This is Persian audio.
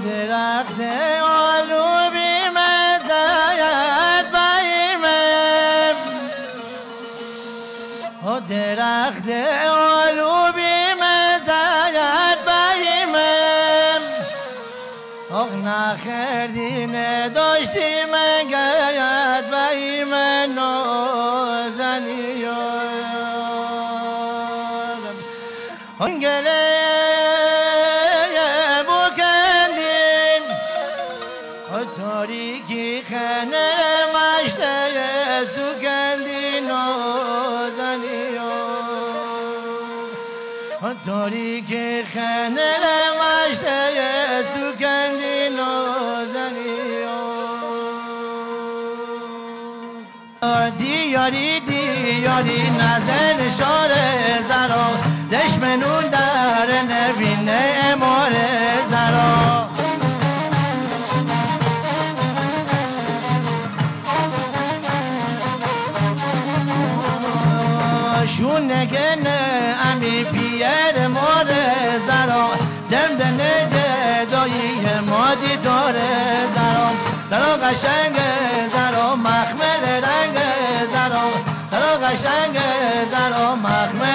درخت آلو بی مزایت بایمم درخت آلو بی مزایت بایمم نخردی نداشتی مگرد بایمم نازنی گله بکندیم تاریکی خنه مشته سکندی نازنی تاریکی خنه مشته سکندی نازنی دیاری نزن شار زرا دشمنون در نبینه امار زرا شون نگنه امی پیر مار زرا دمدنه دایی مادی دار زرا درا قشنگ زرا مخمل رنگ زرا درا قشنگ زرا مخمل